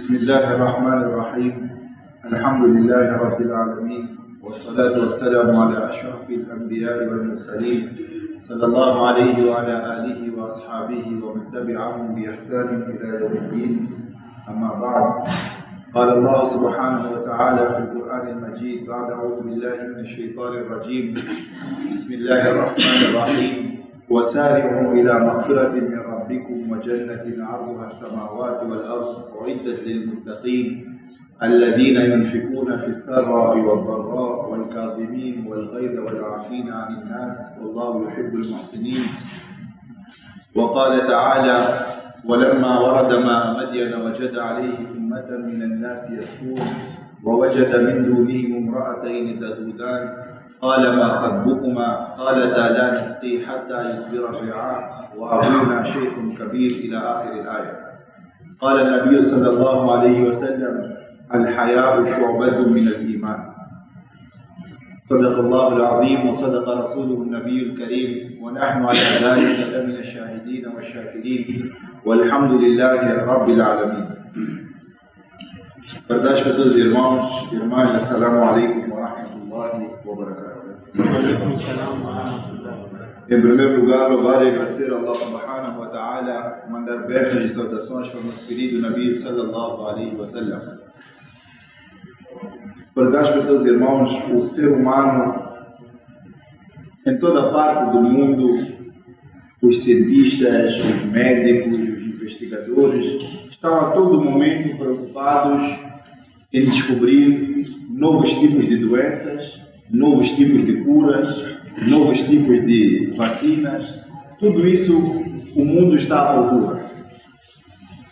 بسم الله الرحمن الرحيم الحمد لله رب العالمين والصلاة والسلام على أشرف الأنبياء والمرسلين صلى الله عليه وعلى آله وأصحابه ومن تبعهم بإحسان إلى يوم الدين. أما بعد، قال الله سبحانه وتعالى في القرآن المجيد بعد أعوذ بالله من الشيطان الرجيم بسم الله الرحمن الرحيم وسارعوا إلى مغفرة من ربكم وجنة عرضها السماوات والأرض أعدت للمتقين الذين ينفقون في السراء والضراء والكاظمين والغيظ والعافين عن الناس والله يحب المحسنين. وقال تعالى ولما ورد ماء مدين وجد عليه أمة من الناس يسقون ووجد من دونهم امرأتين تذودان قال ما خطبكما قالتا لا نسقي حتى يصدر الرعاء وأبونا شيخ كبير إلى آخر الآية. قال النبي صلى الله عليه وسلم الحياء شعبة من الإيمان. صدق الله العظيم وصدق رسوله النبي الكريم ونحن على ذلك لمن الشاهدين والشاكرين والحمد لله رب العالمين. Verdades para todos os irmãos e irmãs, assalamu alaikum wa rahmatullahi wa barakatuh. Em primeiro lugar, louvar e agradecer a Allah subhanahu wa ta'ala, mandar bênçãos e saudações para o nosso querido Nabi sallallahu alaihi wa sallam. Verdades para todos os irmãos, o ser humano em toda parte do mundo, os cientistas, os médicos, os investigadores, estão a todo momento preocupados em descobrir novos tipos de doenças, novos tipos de curas, novos tipos de vacinas. Tudo isso o mundo está à procura.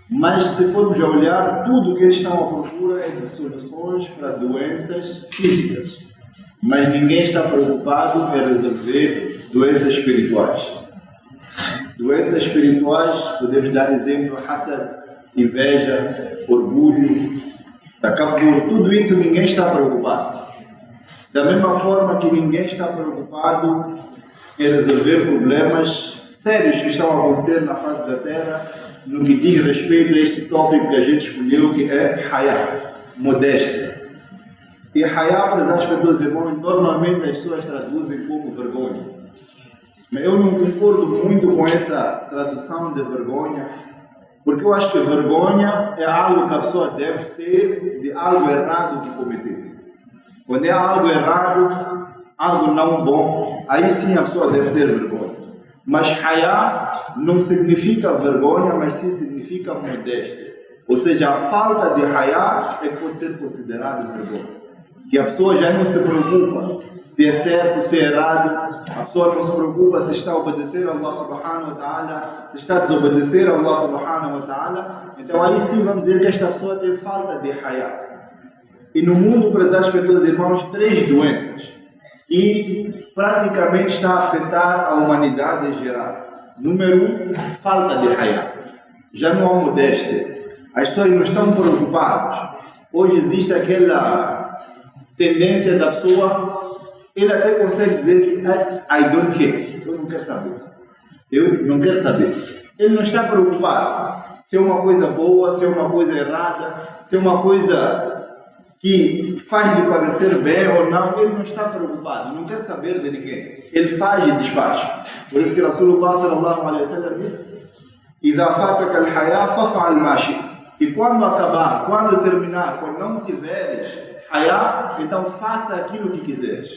Mas se formos a olhar, tudo o que eles estão à procura é de soluções para doenças físicas. Mas ninguém está preocupado em resolver doenças espirituais. Doenças espirituais, podemos dar exemplo, hasad, inveja, orgulho, takabbur, tudo isso ninguém está preocupado. Da mesma forma que ninguém está preocupado em resolver problemas sérios que estão a acontecer na face da Terra, no que diz respeito a este tópico que a gente escolheu, que é haya, modéstia. E haya, para as pessoas irmãos, normalmente as pessoas traduzem como vergonha. Mas eu não concordo muito com essa tradução de vergonha, porque eu acho que vergonha é algo que a pessoa deve ter de algo errado que cometeu. Quando é algo errado, algo não bom, aí sim a pessoa deve ter vergonha. Mas haya não significa vergonha, mas sim significa modéstia. Ou seja, a falta de haya é que pode ser considerado vergonha. Que a pessoa já não se preocupa se é certo, se é errado. A pessoa não se preocupa se está a obedecer a Allah subhanahu wa ta'ala, se está a desobedecer a Allah subhanahu wa ta'ala. Então aí sim vamos dizer que esta pessoa tem falta de haya. E no mundo, prezados pelos irmãos, 3 doenças que praticamente está a afetar a humanidade em geral. Número 1, falta de haya. Já não há modéstia. As pessoas não estão preocupadas. Hoje existe aquela tendência da pessoa, ele até consegue dizer que I don't care, eu não quero saber. Eu não quero saber. Ele não está preocupado se é uma coisa boa, se é uma coisa errada, se é uma coisa que faz lhe parecer bem ou não, ele não está preocupado, não quer saber de ninguém. Ele faz e desfaz. Por isso que Rasulullah sallallahu alaihi wasallam disse: "Idha fataka al-haya faf'al ma shi'ta." E quando acabar, quando terminar, quando não tiveres haya, então faça aquilo que quiseres.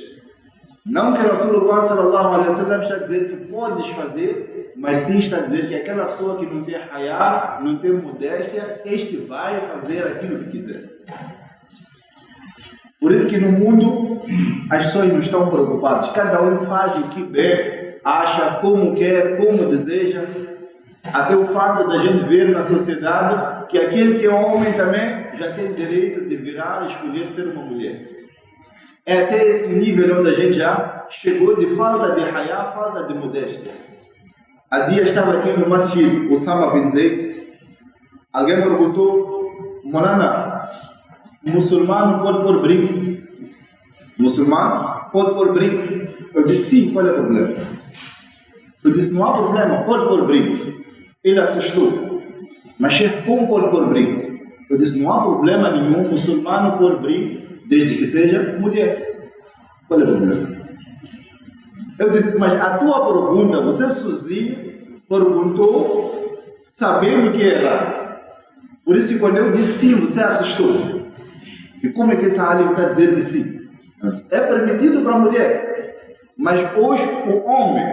Não que Rasulullah sallallahu alaihi wasallam está a dizer que podes fazer, mas sim está a dizer que aquela pessoa que não tem haya, não tem modéstia, este vai fazer aquilo que quiser. Por isso que no mundo as pessoas não estão preocupadas. Cada um faz o que bem, acha, como quer, como deseja. Até o fato da gente ver na sociedade que aquele que é homem também já tem direito de virar e escolher ser uma mulher. É até esse nível onde a gente já chegou de falta de haya, falta de modéstia. Há dias estava aqui no Masjid Osama bin Zaid. Alguém perguntou: Molana, muçulmano pode pôr brinco? Muçulmano pode pôr brinco? Eu disse: sim, qual é o problema? Eu disse: não há problema, pode pôr brinco. Ele assustou. Mas como pode pôr brinco? Eu disse, não há problema nenhum muçulmano por abrir, desde que seja mulher. Qual é o problema? Eu disse, mas a tua pergunta, você sozinho perguntou sabendo que é errado. Por isso que quando eu disse sim, você assustou. E como é que essa área está dizendo que sim? É permitido para a mulher, mas hoje o homem,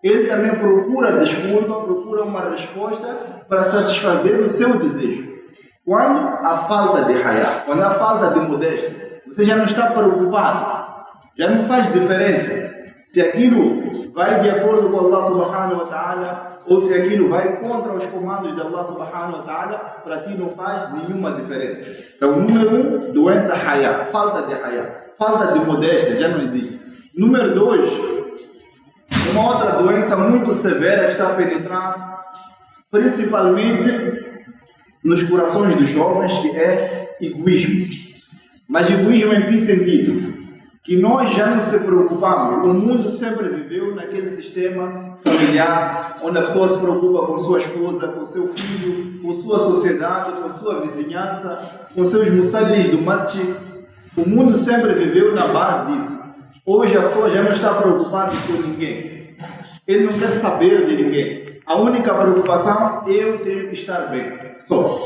ele também procura desculpa, procura uma resposta para satisfazer o seu desejo. Quando a falta de hayá, quando a falta de modéstia, você já não está preocupado, já não faz diferença se aquilo vai de acordo com Allah subhanahu wa ta'ala ou se aquilo vai contra os comandos de Allah subhanahu wa ta'ala, para ti não faz nenhuma diferença. Então, número 1, doença hayá, falta de hayá. Falta de modéstia já não existe. Número 2, uma outra doença muito severa que está penetrando, principalmente nos corações dos jovens, que é egoísmo. Mas egoísmo em que sentido? Que nós já não se preocupamos. O mundo sempre viveu naquele sistema familiar, onde a pessoa se preocupa com sua esposa, com seu filho, com sua sociedade, com sua vizinhança, com seus musallis do masjid. O mundo sempre viveu na base disso. Hoje a pessoa já não está preocupada com ninguém. Ele não quer saber de ninguém. A única preocupação, eu tenho que estar bem. Só.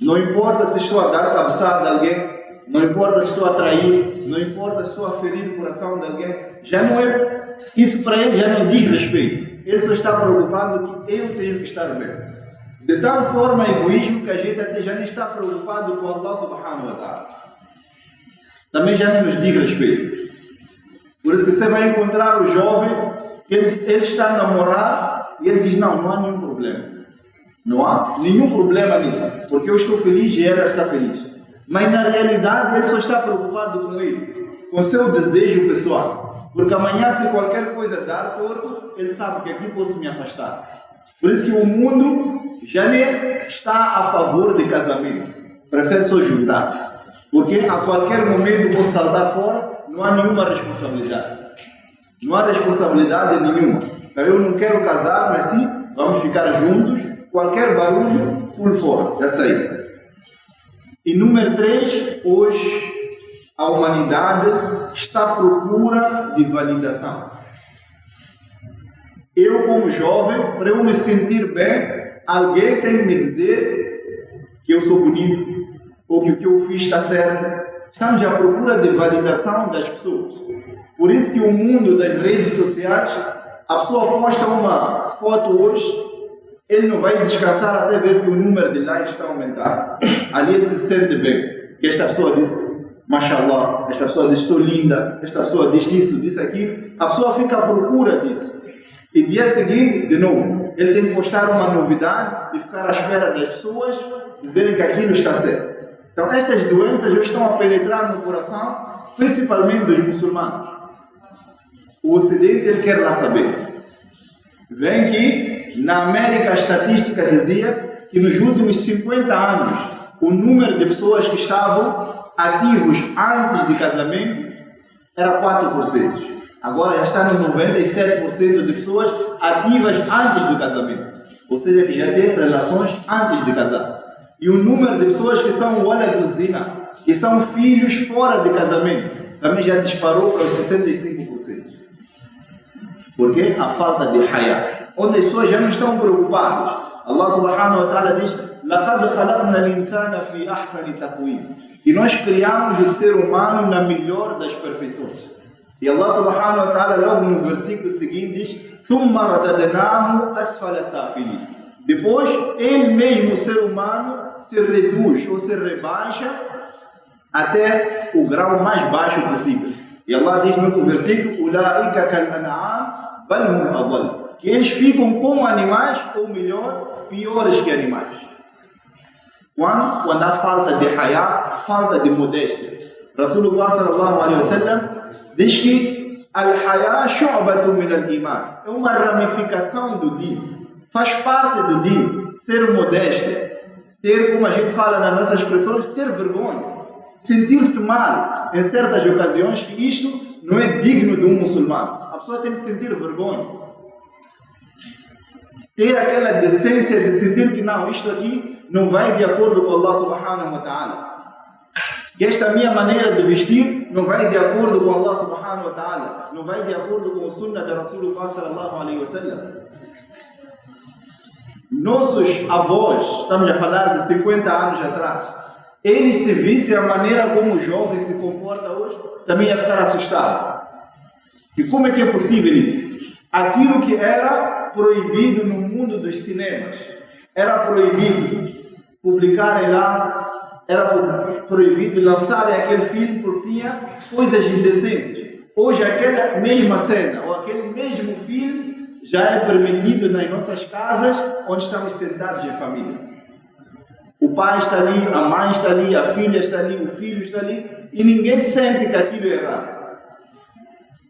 Não importa se estou a dar cabeçada de alguém, não importa se estou a trair, não importa se estou a ferir o coração de alguém. Já não é. Isso para ele já não diz respeito. Ele só está preocupado que eu tenho que estar bem. De tal forma egoísmo que a gente até já nem está preocupado com Allah subhanahu wa ta'ala. Também já não nos diz respeito. Por isso que você vai encontrar o jovem que ele está a namorar e ele diz, não há nenhum problema. Não há nenhum problema nisso, porque eu estou feliz e ela está feliz. Mas na realidade ele só está preocupado com ele, com seu desejo pessoal. Porque amanhã, se qualquer coisa dar torto, ele sabe que aqui posso me afastar. Por isso que o mundo já nem está a favor de casamento, prefere só juntar. Porque a qualquer momento posso saltar fora, não há nenhuma responsabilidade. Não há responsabilidade nenhuma. Então eu não quero casar, mas sim, vamos ficar juntos. Qualquer barulho, pulo fora, já saí. E número 3, hoje a humanidade está à procura de validação. Eu, como jovem, para eu me sentir bem, alguém tem que me dizer que eu sou bonito, ou que o que eu fiz está certo. Estamos à procura de validação das pessoas. Por isso que o mundo das redes sociais, a pessoa posta uma foto hoje, ele não vai descansar até ver que o número de likes está a aumentar. Ali ele se sente bem. Que esta pessoa disse, mashallah, esta pessoa disse, estou linda, esta pessoa disse isso, disse aquilo. A pessoa fica à procura disso. E dia seguinte, de novo, ele tem que postar uma novidade e ficar à espera das pessoas dizerem que aquilo está certo. Então, estas doenças já estão a penetrar no coração, principalmente dos muçulmanos. O Ocidente, ele quer lá saber. Vem que, na América, a estatística dizia que nos últimos 50 anos, o número de pessoas que estavam ativos antes de casamento era 4%. Agora já está no 97% de pessoas ativas antes do casamento. Ou seja, que já têm relações antes de casar. E o número de pessoas que são olha do zina, que são filhos fora de casamento, também já disparou para os 65%. Porque a falta de hayá, onde as pessoas já não estão preocupadas. Allah subhanahu wa ta'ala diz, لَقَدْ خَلَقْنَا الْإِنسَانَ فِي أَحْسَنِ تَقْوِيمٍ. E nós criamos o ser humano na melhor das perfeições. E Allah subhanahu wa ta'ala logo no versículo seguinte diz, ثُمَّ رَدَدْنَاهُ أَسْفَلَ سَافِلِينَ. Depois, ele mesmo, o ser humano, se reduz ou se rebaixa até o grau mais baixo possível. E Allah diz no outro versículo, أُولَٰئِكَ كَالْأَنْعَامِ بَلْ هُمْ أَضَلُّ. Que eles ficam como animais, ou melhor, piores que animais. Quando há falta de hayá, falta de modéstia. Rasulullah sallallahu alaihi wasallam diz que al-hayá shu'batun min al-iman. É uma ramificação do din. Faz parte do din ser modesto, ter, como a gente fala nas nossas expressões, ter vergonha, sentir-se mal em certas ocasiões, que isto não é digno de um muçulmano. A pessoa tem que sentir vergonha, ter aquela decência de sentir que não, isto aqui não vai de acordo com Allah subhanahu wa ta'ala. Que esta minha maneira de vestir não vai de acordo com Allah subhanahu wa ta'ala, não vai de acordo com o sunnah da Rasulullah sallallahu alaihi wa sallam. Nossos avós, estamos a falar de 50 anos atrás, eles se vissem a maneira como o jovem se comporta hoje, também ia ficar assustado. E como é que é possível isso? Aquilo que era proibido no mundo dos cinemas, era proibido publicarem lá, era proibido lançarem aquele filme porque tinha coisas indecentes. Hoje aquela mesma cena, ou aquele mesmo filme, já é permitido nas nossas casas, onde estamos sentados em família. O pai está ali, a mãe está ali, a filha está ali, o filho está ali, e ninguém sente que aquilo é errado.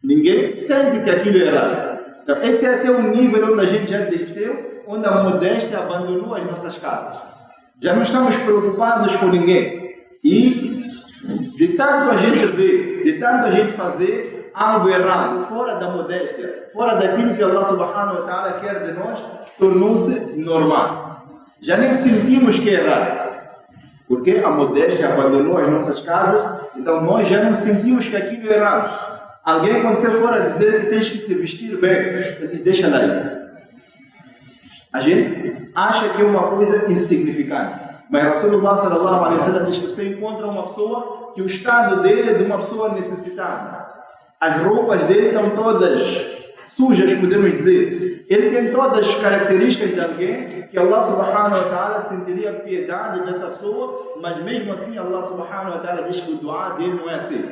Ninguém sente que aquilo é errado. Então, esse é até o nível onde a gente já desceu, onde a modéstia abandonou as nossas casas. Já não estamos preocupados com ninguém. E de tanto a gente ver, de tanto a gente fazer algo errado, fora da modéstia, fora daquilo que Allah subhanahu wa ta'ala quer de nós, tornou-se normal. Já nem sentimos que é errado. Porque a modéstia abandonou as nossas casas, então nós já não sentimos que aquilo é errado. Alguém, quando você for a dizer que tens que se vestir bem, ele diz, deixa lá isso. A gente acha que é uma coisa insignificante. Mas Rasulullah sallallahu alaihi wasallam diz que você encontra uma pessoa que o estado dele é de uma pessoa necessitada. As roupas dele estão todas sujas, podemos dizer. Ele tem todas as características de alguém que Allah subhanahu wa ta'ala sentiria piedade dessa pessoa, mas mesmo assim Allah subhanahu wa ta'ala diz que o dua dele não é assim.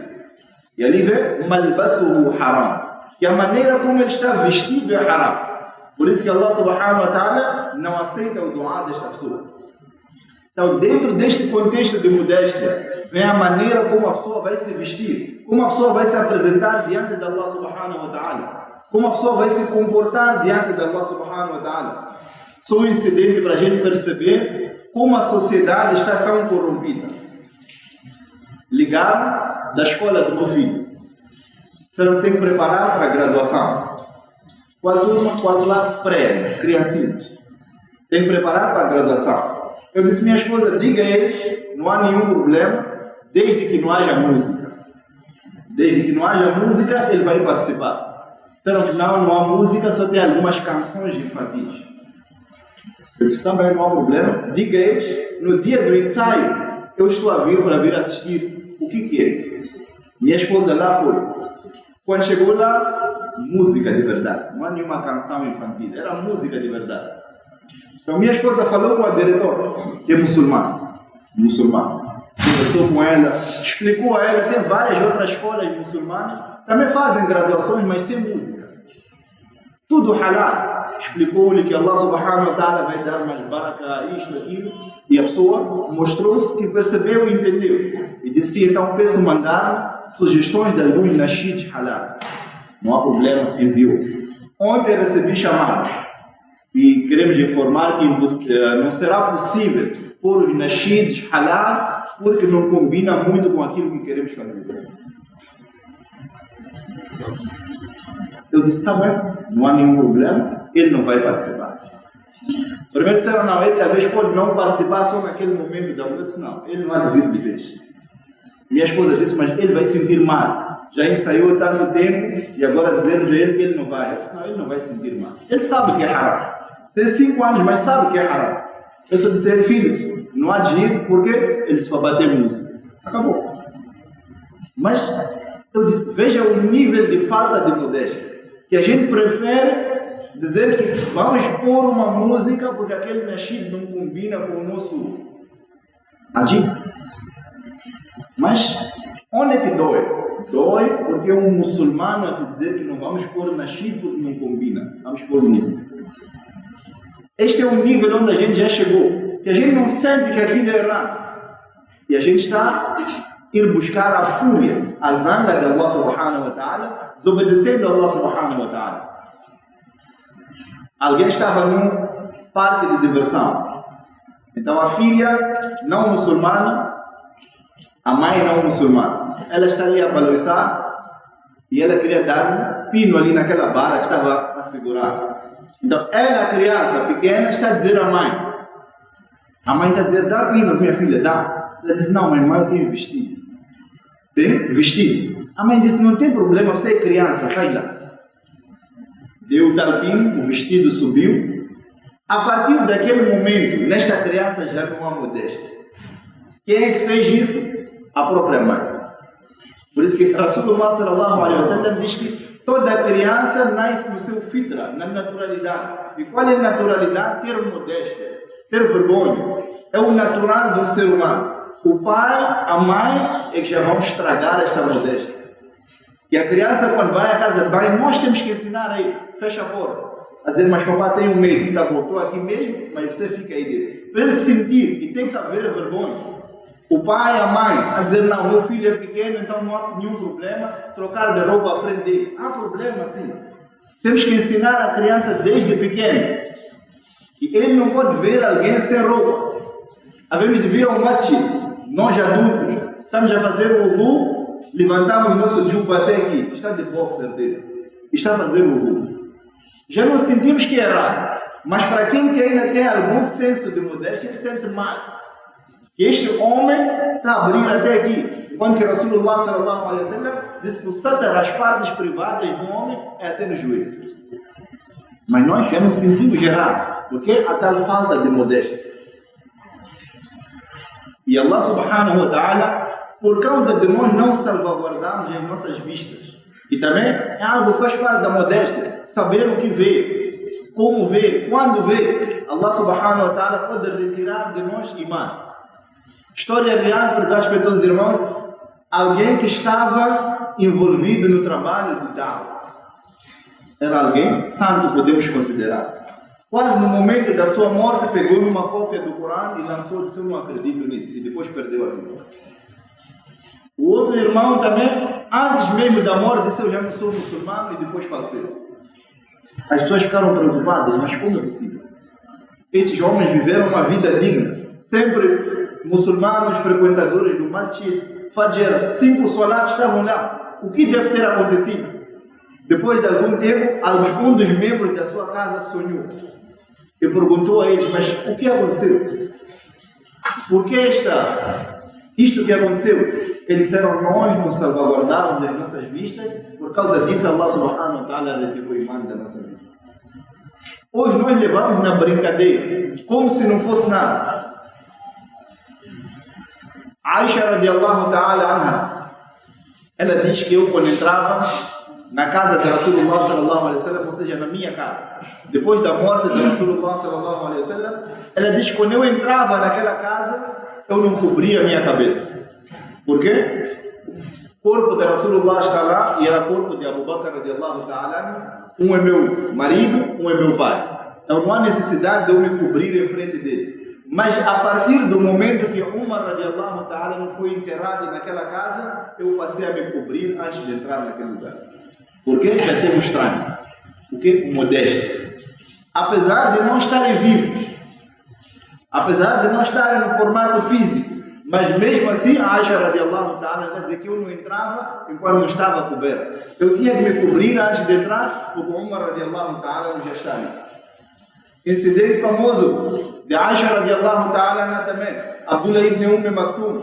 E ali vê malbasuhu haram, que a maneira como ele está vestido é haram. Por isso que Allah subhanahu wa ta'ala não aceita o dua desta pessoa. Então, dentro deste contexto de modéstia, vem a maneira como a pessoa vai se vestir, como a pessoa vai se apresentar diante de Allah subhanahu wa ta'ala, como a pessoa vai se comportar diante de Allah subhanahu wa ta'ala. Só um incidente para a gente perceber como a sociedade está tão corrompida. Ligaram da escola do meu filho. Você não tem que preparar para a graduação. Qual turma, qual classe pré, criancinhas. Tem que preparar para a graduação. Eu disse, minha esposa, diga a eles, não há nenhum problema, desde que não haja música. Desde que não haja música, ele vai participar. Disseram que não há música, só tem algumas canções infantis. Eu disse, também não há problema, diga a eles, no dia do ensaio, eu estou a vir para vir assistir. O que é? Minha esposa lá foi. Quando chegou lá, música de verdade. Não há nenhuma canção infantil, era música de verdade. Então minha esposa falou com a diretora, que é muçulmana. Conversou com ela, explicou a ela, tem várias outras escolas muçulmanas, também fazem graduações, mas sem música. Tudo halal. Explicou-lhe que Allah subhanahu wa ta'ala vai dar mais baraka, isto, aquilo. E a pessoa mostrou-se que percebeu e entendeu. E disse, então peço mandar sugestões de alguns nashids halal. Não há problema, enviou. Ontem recebi chamadas. E queremos informar que não será possível pôr os nashids halal porque não combina muito com aquilo que queremos fazer. Eu disse, está bem, não há nenhum problema, ele não vai participar. Primeiro disseram, não, ele talvez pode não participar só naquele momento da noite. Não, ele não há de vir de vez. Minha esposa disse, mas ele vai sentir mal. Já ensaiou tanto tempo e agora dizemos a ele que ele não vai. Eu disse, não, ele não vai sentir mal. Ele sabe que é haram. Tem 5 anos, mas sabe que é haram. Eu só disse a ele, filho, não há de ir porque ele disse para bater música. Acabou. Mas eu disse, veja o nível de falta de modéstia. Que a gente prefere dizer que vamos pôr uma música porque aquele nashido não combina com o nosso agir. Mas onde é que dói? Dói porque é um muçulmano a te dizer que não vamos pôr nashido porque não combina. Vamos pôr música. Este é o nível onde a gente já chegou. Que a gente não sente que aquilo é errado. E a gente está a ir buscar a fúria, a zanga de Allah subhanahu wa ta'ala, desobedecendo a Allah subhanahu wa ta'ala. Alguém estava num parque de diversão. Então a filha não muçulmana, a mãe não muçulmana. Ela está ali a balançar e ela queria dar um pino ali naquela barra que estava a segurar. Então ela, a criança pequena, está a dizer à mãe, A mãe está a dizer, dá pílula, minha filha, dá. Ela diz, não, mãe, eu tenho vestido. Tem? Vestido. A mãe disse, não tem problema, você é criança, vai lá. Deu o talpinho, o vestido subiu. A partir daquele momento, nesta criança já não há modéstia. Quem é que fez isso? A própria mãe. Por isso que Rasulullah sallallahu alaihi wasallam diz que toda criança nasce no seu fitra, na naturalidade. E qual é a naturalidade? Ter modéstia, ter vergonha. É o natural do ser humano. O pai, a mãe é que já vão estragar esta modéstia. E a criança, quando vai à casa de banho, nós temos que ensinar aí, fecha a porta. A dizer, mas papai tem um medo, tá, voltou aqui mesmo, mas você fica aí dentro. Para ele sentir que tem que haver vergonha. O pai, a mãe, a dizer, não, meu filho é pequeno, então não há nenhum problema trocar de roupa à frente dele. Há problema, sim. Temos que ensinar a criança desde pequeno que ele não pode ver alguém sem roupa. Havemos de vir ao masjid, nós adultos, estamos a fazer o wudu, levantamos o nosso juba até aqui, está de boxer dele, está a fazer o wudu. Já não sentimos que é errado, mas para quem que ainda tem algum senso de modéstia, ele sente mal. Este homem está a abrir até aqui, enquanto que Rasulullah sallallahu alaihi wasallam disse que o satar, as partes privadas do homem, é até no joelho. Mas nós já não sentimos errado, porque há tal falta de modéstia. E Allah subhanahu wa ta'ala, por causa de nós não salvaguardarmos as nossas vistas, e também é algo que faz parte da modéstia, saber o que vê, como vê, quando vê. Allah subhanahu wa ta'ala pode retirar de nós imã. História real, prezados peitos irmãos, alguém que estava envolvido no trabalho de Da'wah. Era alguém santo, podemos considerar. Quase no momento da sua morte, pegou uma cópia do Corão e lançou, disse, eu não acredito nisso, e depois perdeu a vida. O outro irmão também, antes mesmo da morte, disse, eu já não sou muçulmano, e depois faleceu. As pessoas ficaram preocupadas, mas como é possível? Esses homens viveram uma vida digna, sempre muçulmanos, frequentadores do masjid, Fajr, 5 solats estavam lá. O que deve ter acontecido? Depois de algum tempo, um dos membros da sua casa sonhou e perguntou a eles, mas o que aconteceu? Por que isto que aconteceu? Eles disseram, nós nos salvaguardamos das nossas vistas, por causa disso Allah subhanahu wa ta'ala retirou o imã da nossa vida. Hoje nós levamos na brincadeira, como se não fosse nada. Aisha radiallahu ta'ala anha, ela diz que eu quando entrava na casa de Rasulullah sallallahu alaihi wasallam, ou seja, na minha casa, depois da morte de Rasulullah sallallahu alaihi wasallam, ela diz que quando eu entrava naquela casa, eu não cobria a minha cabeça. Por quê? O corpo de Rasulullah está lá e era o corpo de Abu Bakr radiallahu ta'ala, um é meu marido, um é meu pai. Então não há necessidade de eu me cobrir em frente dele. Mas a partir do momento que Umar radiallahu ta'ala não foi enterrado naquela casa, eu passei a me cobrir antes de entrar naquele lugar. Porque já temos estranho. Porque modéstia. Apesar de não estarem vivos, apesar de não estarem no formato físico, mas mesmo assim a Aisha radiallahu ta'ala está a dizer que eu não entrava enquanto não estava coberto. Eu tinha que me cobrir antes de entrar, porque Umar radiallahu ta'ala já está ali. Incidente famoso de Aisha radiallahu ta'ala também, Abdullah ibn Maktum,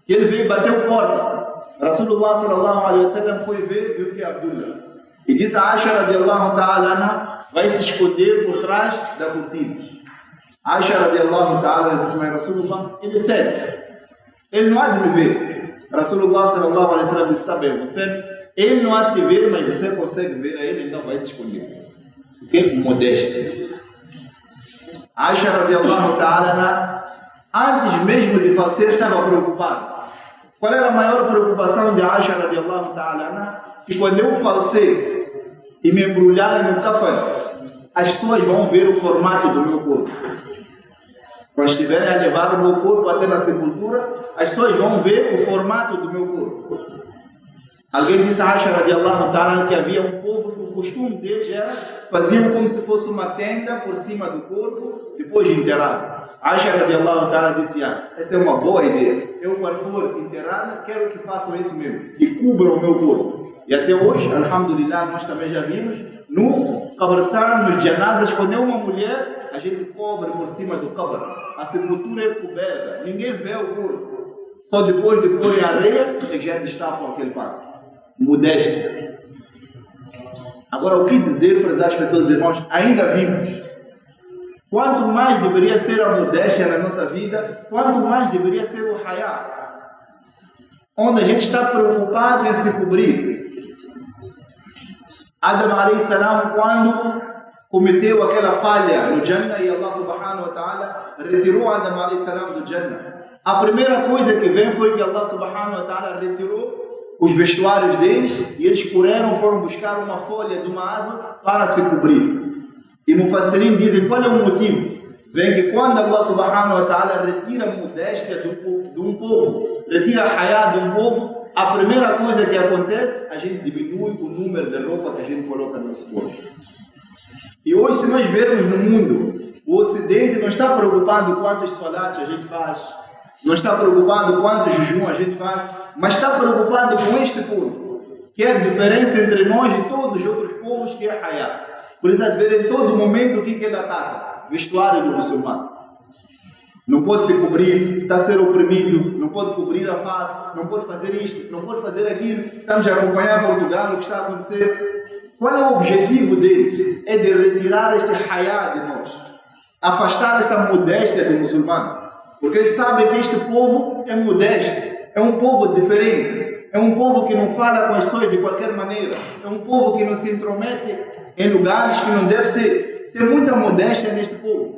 que ele veio e bateu porta. Rasulullah sallallahu alaihi wasallam foi ver, viu que é Abdullah. E disse a Aisha radiallahu ta'ala, vai se esconder por trás da cortina. Aisha radiallahu ta'ala disse, mas Rasulullah, ele é sério. Ele não há de me ver. Rasulullah sallallahu alaihi wasallam disse, está bem, ele não há de te ver, mas você consegue ver a ele, então vai se esconder. Porque modéstia. Aisha radiallahu ta'ala, antes mesmo de falecer, estava preocupada. Qual era a maior preocupação de Aisha radiallahu ta'ala? Que quando eu falecer e me embrulharem no kafan, as pessoas vão ver o formato do meu corpo. Quando estiverem a levar o meu corpo até na sepultura, as pessoas vão ver o formato do meu corpo. Alguém disse a Aisha radiallahu ta'ala que havia um povo que o costume deles era faziam como se fosse uma tenda por cima do corpo, depois de enterrar. Aisha radiallahu ta'ala disse, essa é uma boa ideia. Eu quando for enterrada, quero que façam isso mesmo, que cubram o meu corpo. E até hoje, alhamdulillah, nós também já vimos, no Qabristan, nos janazas, quando é uma mulher, a gente cobre por cima do qabr. a sepultura é coberta, ninguém vê o corpo. Só depois de pôr a areia é que já destapam aquele pano. Modéstia. Agora, o que dizer para as pessoas, irmãos, ainda vivos? Quanto mais deveria ser a modéstia na nossa vida, quanto mais deveria ser o hayá, onde a gente está preocupado em se cobrir. Adam alayhi salam, quando cometeu aquela falha no Jannah e Allah subhanahu wa ta'ala retirou Adam alayhi salam do Jannah, a primeira coisa que vem foi que Allah subhanahu wa ta'ala retirou os vestuários deles e eles correram, foram buscar uma folha de uma árvore para se cobrir. E Mufassirin dizem qual é o motivo. Vem que quando Allah subhanahu wa ta'ala retira a modéstia de um povo, retira a hayá de um povo, a primeira coisa que acontece, a gente diminui o número de roupa que a gente coloca no nosso corpo. E hoje, se nós vermos no mundo, o Ocidente não está preocupado quantos salatos a gente faz, não está preocupado quanto jejum a gente faz, mas está preocupado com este ponto, que é a diferença entre nós e todos os outros povos, que é a hayá. Por isso, a ver em todo momento o que ele ataca? Vestuário do muçulmano. Não pode se cobrir, está a ser oprimido, não pode cobrir a face, não pode fazer isto, não pode fazer aquilo. Estamos a acompanhar Portugal, o que está a acontecer. Qual é o objetivo deles? É de retirar este hayá de nós, afastar esta modéstia do muçulmano. Porque eles sabem que este povo é modesto, é um povo diferente, é um povo que não fala com as pessoas de qualquer maneira, é um povo que não se intromete em lugares que não deve ser. Tem muita modéstia neste povo.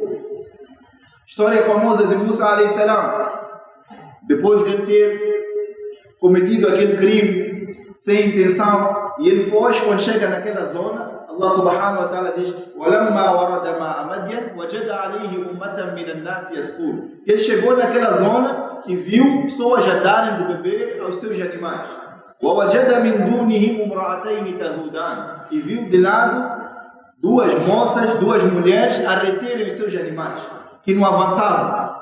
História famosa de Musa alayhi salam, depois de ter cometido aquele crime sem intenção, e ele foge, quando chega naquela zona, Allah subhanahu wa ta'ala diz: وَلَمَّا وَرَدَ مَاءَ مَدْيَنَ وَجَدَ عَلَيْهِ أُمَّةً مِنَ النَّاسِ يَسْقُونَ. Ele chegou naquela zona e viu pessoas a darem de beber aos seus animais. وَوَجَدَ مِنْ دُونِهِمْ امْرَأَتَيْنِ تَذُودَانِ. E viu de lado duas moças, duas mulheres a reterem os seus animais, que não avançavam.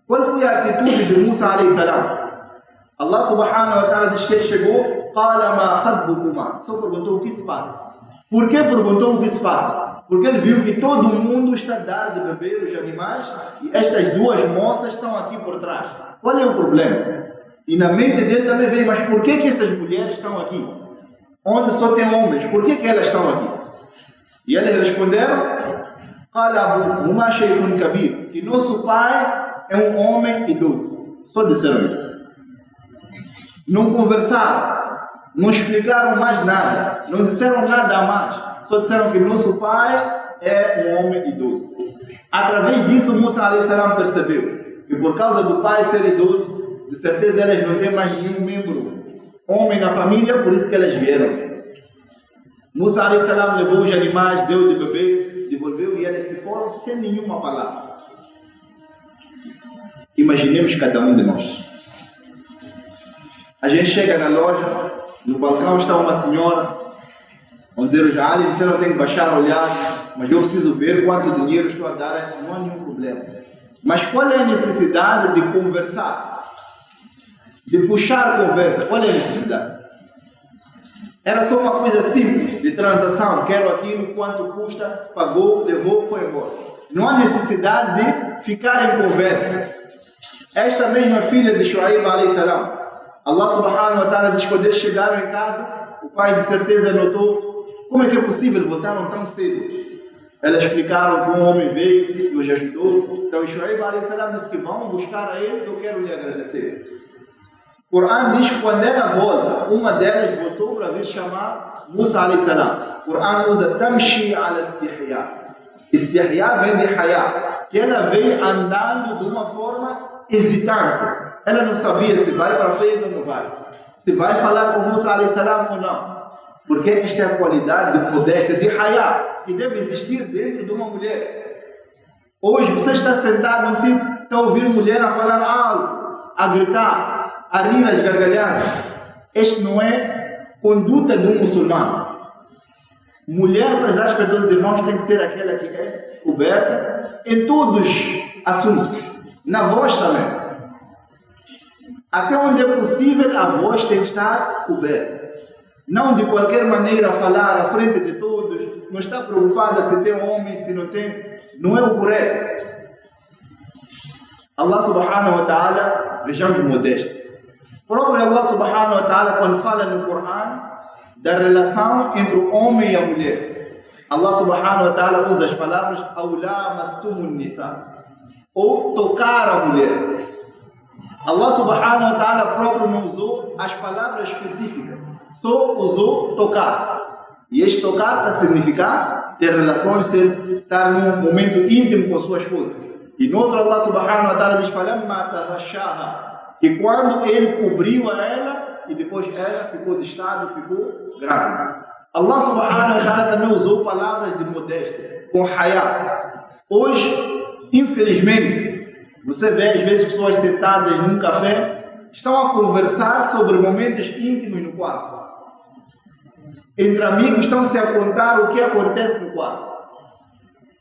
Qual foi a atitude de Musa alayhi salam? Allah subhanahu wa ta'ala diz que ele chegou, قَالَ مَا خَطْبُكُمَا. Só perguntou o que se passa. Por que perguntou o que se passa? Porque ele viu que todo mundo está a dar de beber os animais e estas duas moças estão aqui por trás. Qual é o problema? E na mente dele também veio, mas por que estas mulheres estão aqui? Onde só tem homens, por que elas estão aqui? E eles responderam: قَالَ أَبُوكُمَا شَيْخٌ كَبِيرٌ. Que nosso pai é um homem idoso. Só disseram isso. Não conversaram, não explicaram mais nada, não disseram nada a mais, só disseram que nosso pai é um homem idoso. Através disso, Musa alayhi salam percebeu que por causa do pai ser idoso, de certeza elas não têm mais nenhum membro homem na família, por isso que elas vieram. Musa alayhi salam levou os animais, deu de beber, devolveu e elas se foram sem nenhuma palavra. Imaginemos cada um de nós. A gente chega na loja, no balcão está uma senhora, vão dizer os aliens, você não tem que baixar a olhar, mas eu preciso ver quanto dinheiro estou a dar, não há nenhum problema. Mas qual é a necessidade de conversar? De puxar a conversa, qual é a necessidade? Era só uma coisa simples, de transação, quero aquilo, quanto custa, pagou, levou, foi embora. Não há necessidade de ficar em conversa. Esta mesma filha de Shuaib alayhi salam, Allah subhanahu wa ta'ala diz que quando eles chegaram em casa, o pai de certeza notou como é que é possível, voltaram tão cedo. Elas explicaram que um homem veio, nos ajudou. Então Shuaib alayhi salam disse que vão buscar a ele, eu quero lhe agradecer. O Corão diz que quando ela volta, uma delas voltou para vir chamar Musa alayhi salam. O Corão usa tamshi ala istihya. Istihya vem de hayá, que ela veio andando de uma forma hesitante. Ela não sabia se vai para frente ou não vai, se vai falar com Musa alayhi salam ou não, porque esta é a qualidade de modéstia, de hayá, que deve existir dentro de uma mulher. Hoje você está sentado no sítio, está ouvindo mulher a falar alto, a gritar, a rir as gargalhadas. Este não é conduta de um muçulmano. Mulher, para as pessoas, irmãos, tem que ser aquela que é coberta em todos os assuntos, na voz também. Até onde é possível, a voz tem que estar coberta. Não de qualquer maneira falar à frente de todos, não está preocupada se tem homem, se não tem. Não é o correto. Allah subhanahu wa ta'ala, vejamos modéstia. Próprio Allah subhanahu wa ta'ala, quando fala no Coran da relação entre o homem e a mulher, Allah subhanahu wa ta'ala usa as palavras awla mastumun nisa, ou tocar a mulher. Allah subhanahu wa ta'ala próprio não usou as palavras específicas, só usou tocar. E este tocar está a significar ter relações, estar num momento íntimo com sua esposa. E no outro Allah subhanahu wa ta'ala diz falamma taghashaha, que quando ele cobriu a ela e depois ela ficou de estado, ficou grávida. Allah subhanahu wa ta'ala também usou palavras de modéstia, com haya. Hoje, infelizmente, você vê às vezes pessoas sentadas num café, estão a conversar sobre momentos íntimos no quarto. Entre amigos estão-se a contar o que acontece no quarto.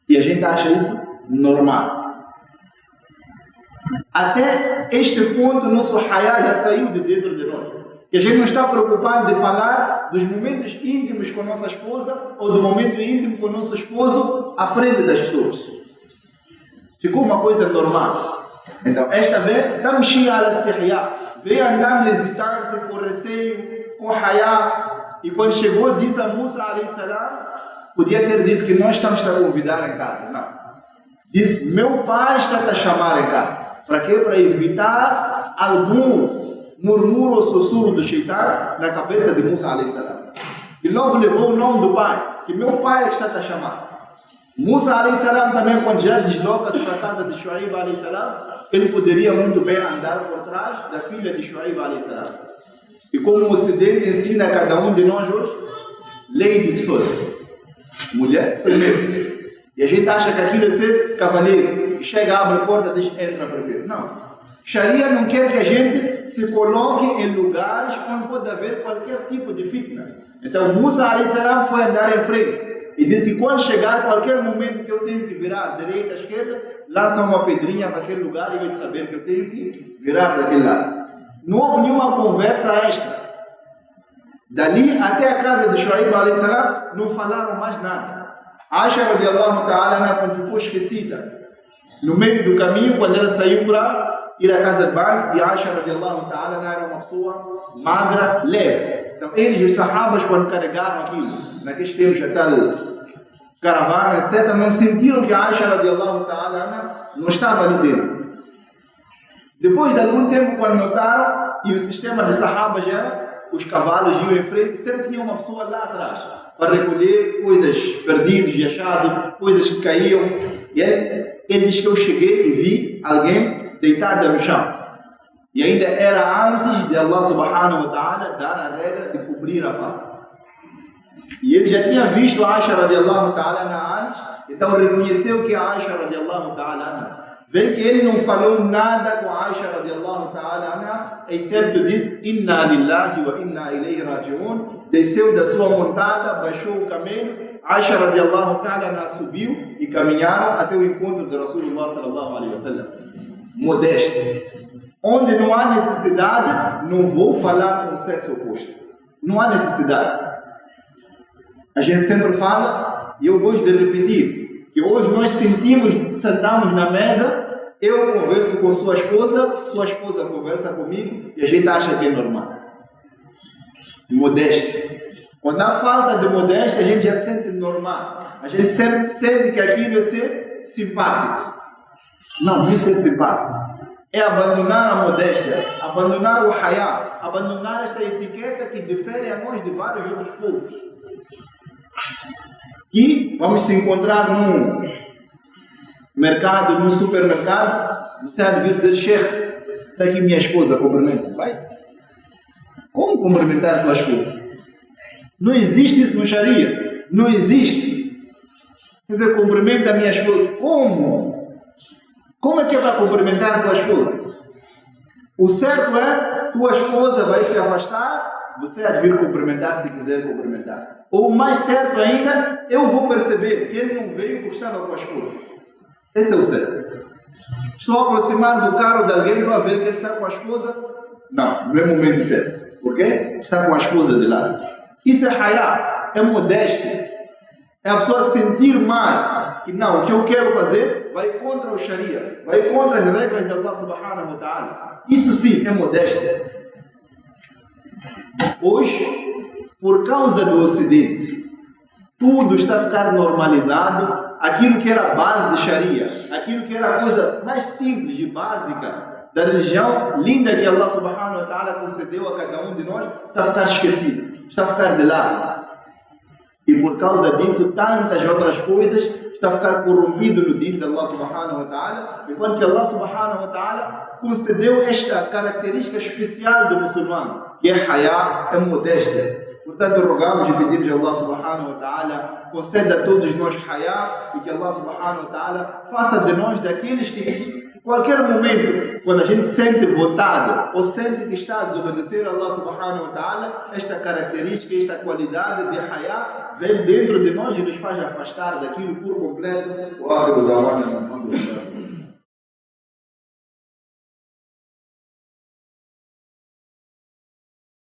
E a gente acha isso normal. Até este ponto, nosso haya já saiu de dentro de nós. Que a gente não está preocupado de falar dos momentos íntimos com nossa esposa ou do momento íntimo com nosso esposo à frente das pessoas. Ficou uma coisa normal. Então, esta vez, tamshi al-istihya, veio andando hesitante, com receio, com haya. E quando chegou, disse a Musa alayhi salam, podia ter dito que nós estamos a convidar em casa. Não. Disse, meu pai está a chamar em casa. Para quê? Para evitar algum murmúrio ou sussurro do shaitan na cabeça de Musa alayhi salam. E logo levou o nome do pai, que meu pai está a chamar. Musa alayhi salam também, quando já desloca-se para a casa de Shuaib alayhi salam, ele poderia muito bem andar por trás da filha de Shuaib alayhi salam. E como o Ocidente ensina a cada um de nós hoje, ladies first. Mulher primeiro. E a gente acha que aquilo é ser cavaleiro. Chega, abre a porta, diz, entra primeiro. Não. Sharia não quer que a gente se coloque em lugares onde pode haver qualquer tipo de fitna. Então Musa alayhi salam foi andar em frente. E disse, quando chegar qualquer momento que eu tenho que virar direita, esquerda, lança uma pedrinha para aquele lugar e eu de saber que eu tenho que virar daquele lado. Não houve nenhuma conversa extra. Dali até a casa de Shuaib alayhi salam não falaram mais nada. Aisha radiallahu ta'ala, quando ficou esquecida, no meio do caminho, quando ela saiu para ir à casa de banho, e Aisha radiallahu ta'ala era uma pessoa magra, leve. Então eles, os sahabas, quando carregaram aquilo, naqueles tempos, a tal caravana, etc., não sentiram que a Aisha radiallahu ta'ala não estava ali dentro. Depois de algum tempo, quando notaram, e o sistema de sahabas era, os cavalos iam em frente, sempre tinha uma pessoa lá atrás, para recolher coisas perdidas e achadas, coisas que caíam. E ele diz que eu cheguei e vi alguém deitado no chão. E ainda era antes de Allah subhanahu wa ta'ala dar a regra de cobrir a face. E ele já tinha visto a Aisha radiallahu ta'ala antes, então reconheceu que a Aisha radiallahu ta'ala vê que ele não falou nada com a Aisha radiallahu ta'ala, exceto disse, Inna lillahi wa inna ilayhi raji'un, desceu da sua montada, baixou o camelo, Aisha radiallahu ta'ala subiu e caminharam até o encontro de Rasulullah sallallahu alaihi wasallam. Modéstia. Onde não há necessidade, não vou falar com o sexo oposto. Não há necessidade. A gente sempre fala, e eu gosto de repetir, que hoje nós sentamos na mesa, eu converso com sua esposa conversa comigo, e a gente acha que é normal. Modéstia. Quando há falta de modéstia, a gente já sente normal. A gente sente que aquilo é ser simpático. Não, isso é simpático. É abandonar a modéstia, abandonar o haya, abandonar esta etiqueta que difere a nós de vários outros povos. E vamos se encontrar num mercado, num supermercado, você há de vir dizer, Sheikh, está aqui minha esposa, cumprimenta. Vai. Como cumprimentar a tua esposa? Não existe isso no Sharia. Não existe. Quer dizer, cumprimenta a minha esposa. Como? Como é que é para cumprimentar a tua esposa? O certo é, tua esposa vai se afastar, você há de vir cumprimentar se quiser cumprimentar. Ou mais certo ainda, eu vou perceber que ele não veio porque estava com a esposa. Esse é o certo. Estou a aproximar do carro de alguém, estou a ver que ele está com a esposa. Não é o momento certo. Por quê? Está com a esposa de lado. Isso é haya, é modéstia. É a pessoa sentir mal. Que não, o que eu quero fazer vai contra o Sharia, vai contra as regras de Allah subhanahu wa ta'ala. Isso sim é modéstia. Hoje, por causa do Ocidente, tudo está a ficar normalizado. Aquilo que era a base de Sharia, aquilo que era a coisa mais simples e básica da religião linda que Allah subhanahu wa ta'ala concedeu a cada um de nós, está a ficar esquecido, está a ficar de lado. E por causa disso, tantas outras coisas está a ficar corrompido no dito de Allah subhanahu wa ta'ala, enquanto que Allah subhanahu wa ta'ala concedeu esta característica especial do muçulmano, que é haya, é modéstia. Portanto, rogamos e pedimos a Allah subhanahu wa ta'ala conceda a todos nós haya e que Allah subhanahu wa ta'ala faça de nós daqueles que, em qualquer momento, quando a gente sente vontade ou sente que está a desobedecer a Allah subhanahu wa ta'ala, esta característica, esta qualidade de haya vem dentro de nós e nos faz afastar daquilo por completo.